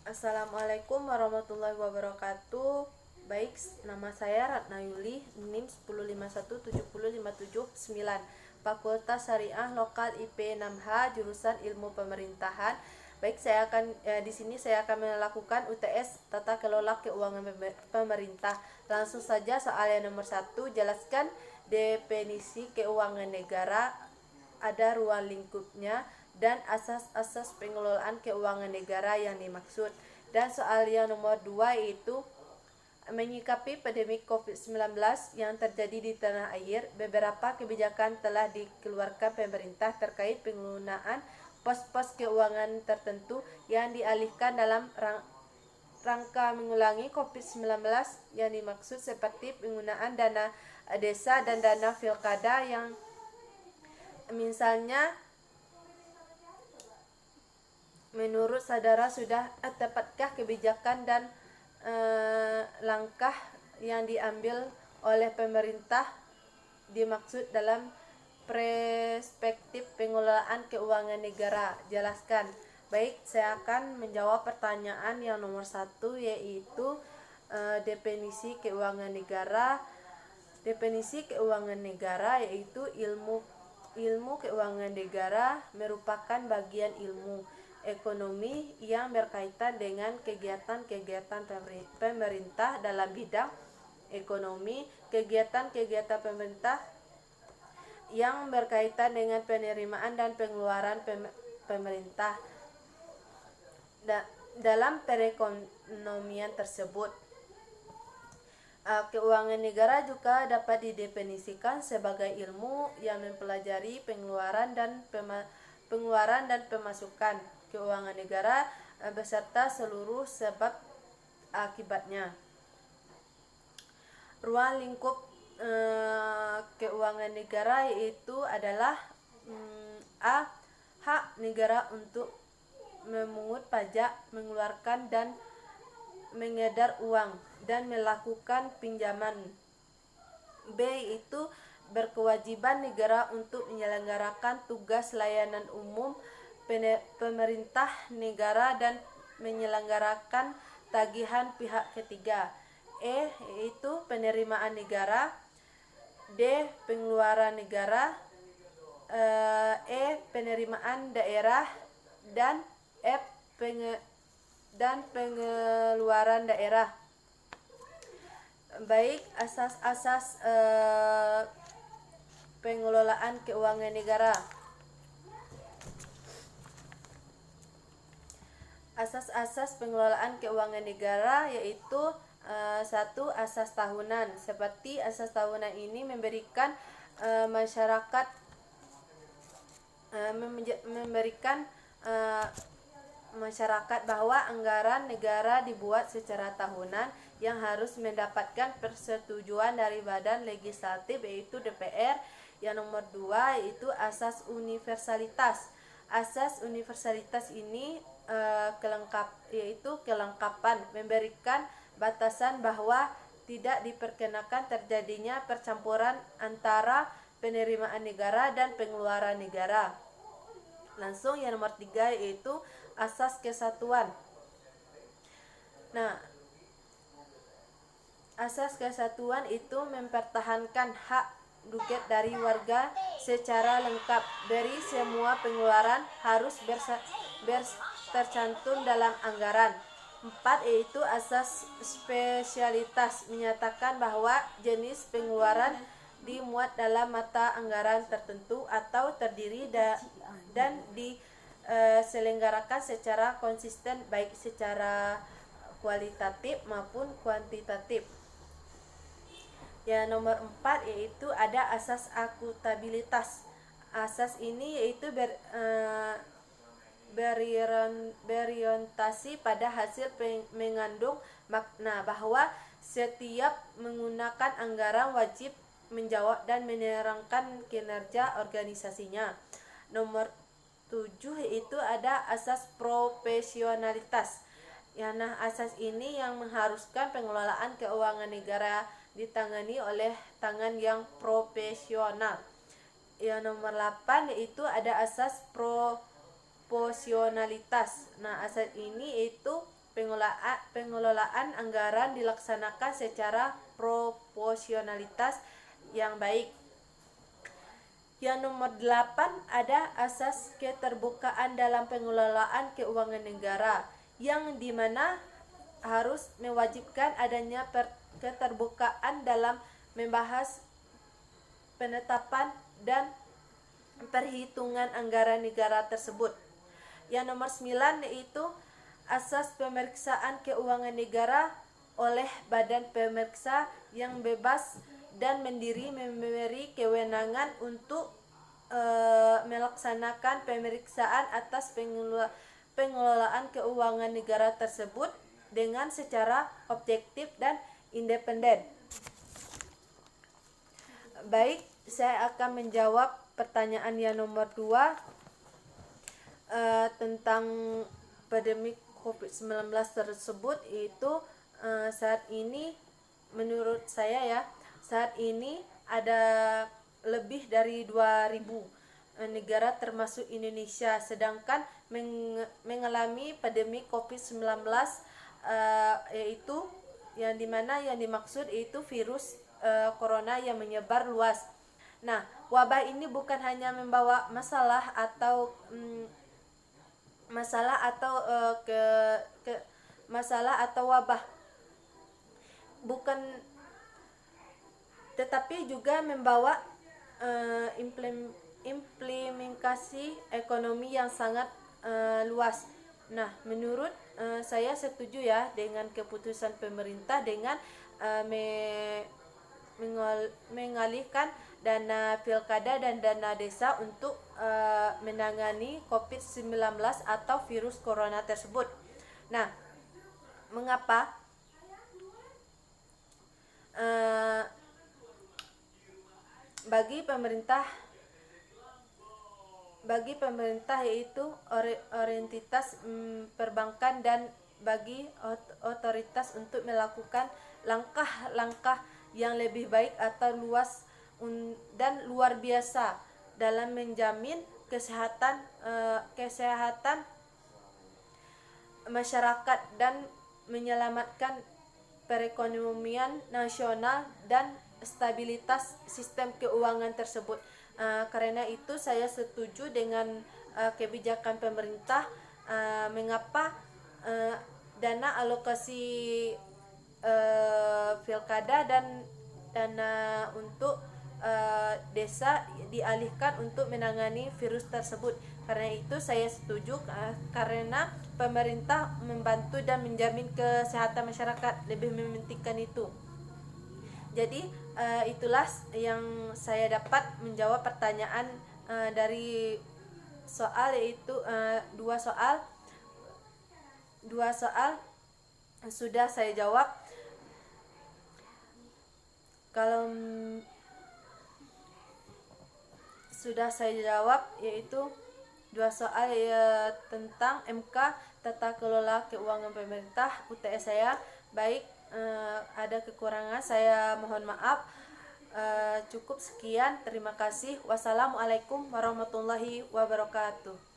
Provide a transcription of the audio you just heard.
Assalamualaikum warahmatullahi wabarakatuh. Baik, nama saya Ratna Yuli, NIM 1051705779, Fakultas Syariah Lokal IP 6H, jurusan Ilmu Pemerintahan. Baik, di sini saya akan melakukan UTS Tata Kelola Keuangan Pemerintah. Langsung saja soal yang nomor 1, jelaskan definisi keuangan negara, ada ruang lingkupnya, dan asas-asas pengelolaan keuangan negara yang dimaksud. Dan soal yang nomor 2 yaitu menyikapi pandemi COVID-19 yang terjadi di tanah air, beberapa kebijakan telah dikeluarkan pemerintah terkait penggunaan pos-pos keuangan tertentu yang dialihkan dalam rangka mengulangi COVID-19 yang dimaksud seperti penggunaan dana desa dan dana pilkada yang misalnya. Menurut saudara sudah tepatkah kebijakan dan langkah yang diambil oleh pemerintah dimaksud dalam perspektif pengelolaan keuangan negara? Jelaskan. Baik, saya akan menjawab pertanyaan yang nomor 1 yaitu definisi keuangan negara. Definisi keuangan negara yaitu ilmu keuangan negara merupakan bagian ilmu ekonomi yang berkaitan dengan kegiatan-kegiatan pemerintah dalam bidang ekonomi, kegiatan-kegiatan pemerintah yang berkaitan dengan penerimaan dan pengeluaran pemerintah dalam perekonomian tersebut. Keuangan negara juga dapat didefinisikan sebagai ilmu yang mempelajari pengeluaran dan pemasukan keuangan negara beserta seluruh sebab akibatnya. Ruang lingkup keuangan negara yaitu adalah A. Hak negara untuk memungut pajak, mengeluarkan dan mengedar uang dan melakukan pinjaman. B. Itu berkewajiban negara untuk menyelenggarakan tugas layanan umum pemerintah negara dan menyelenggarakan tagihan pihak ketiga. E. Yaitu penerimaan negara. D. Pengeluaran negara. E. Penerimaan daerah. Dan F. Pengeluaran daerah. Baik, asas-asas pengelolaan keuangan negara. Asas-asas pengelolaan keuangan negara yaitu 1. Asas tahunan. Seperti asas tahunan ini memberikan masyarakat bahwa anggaran negara dibuat secara tahunan yang harus mendapatkan persetujuan dari badan legislatif yaitu DPR. Yang nomor 2 yaitu asas universalitas. Asas universalitas ini kelengkapan memberikan batasan bahwa tidak diperkenakan terjadinya percampuran antara penerimaan negara dan pengeluaran negara. Langsung yang nomor 3 yaitu asas kesatuan. Nah, asas kesatuan itu mempertahankan hak duket dari warga secara lengkap. Dari semua pengeluaran harus tercantum dalam anggaran. 4 yaitu asas spesialitas, menyatakan bahwa jenis pengeluaran dimuat dalam mata anggaran tertentu atau terdiri dan diselenggarakan secara konsisten baik secara kualitatif maupun kuantitatif. Yang nomor 4 yaitu ada asas akuntabilitas. Asas ini yaitu berorientasi pada hasil mengandung makna bahwa setiap menggunakan anggaran wajib menjawab dan menerangkan kinerja organisasinya. Nomor 7 yaitu ada asas profesionalitas. Nah, asas ini yang mengharuskan pengelolaan keuangan negara ditangani oleh tangan yang profesional. Yang nomor 8 yaitu ada asas proporsionalitas. Nah, asas ini yaitu pengelolaan anggaran dilaksanakan secara proporsionalitas yang baik. Yang nomor 8 ada asas keterbukaan dalam pengelolaan keuangan negara, yang dimana harus mewajibkan adanya keterbukaan dalam membahas penetapan dan perhitungan anggaran negara tersebut. Yang nomor 9 yaitu asas pemeriksaan keuangan negara oleh badan pemeriksa yang bebas dan mandiri, memberi kewenangan untuk melaksanakan pemeriksaan atas pengelolaan keuangan negara tersebut dengan secara objektif dan independen. Baik, saya akan menjawab pertanyaan yang nomor 2 tentang pandemi COVID-19 tersebut. Itu saat ini menurut saya ya, saat ini ada lebih dari 2000 negara termasuk Indonesia sedangkan mengalami pandemi COVID-19, yaitu yang dimana yang dimaksud yaitu virus corona yang menyebar luas. Nah, wabah ini bukan hanya membawa masalah atau wabah, tetapi juga membawa implementasi ekonomi yang sangat luas. Nah, menurut saya setuju ya dengan keputusan pemerintah dengan mengalihkan dana pilkada dan dana desa untuk menangani COVID-19 atau virus corona tersebut. Nah, mengapa bagi pemerintah yaitu orientitas perbankan dan bagi otoritas untuk melakukan langkah-langkah yang lebih baik atau luas dan luar biasa dalam menjamin kesehatan masyarakat dan menyelamatkan perekonomian nasional dan stabilitas sistem keuangan tersebut. Karena itu saya setuju dengan kebijakan pemerintah. Mengapa dana alokasi pilkada dan dana untuk desa dialihkan untuk menangani virus tersebut. Karena itu saya setuju karena pemerintah membantu dan menjamin kesehatan masyarakat, lebih mementingkan itu. Jadi itulah yang saya dapat menjawab pertanyaan dari soal, yaitu dua soal sudah saya jawab. Kalau sudah saya jawab, yaitu dua soal tentang MK tata kelola keuangan pemerintah UTS saya. Baik, ada kekurangan saya mohon maaf. Cukup sekian, terima kasih. Wassalamualaikum warahmatullahi wabarakatuh.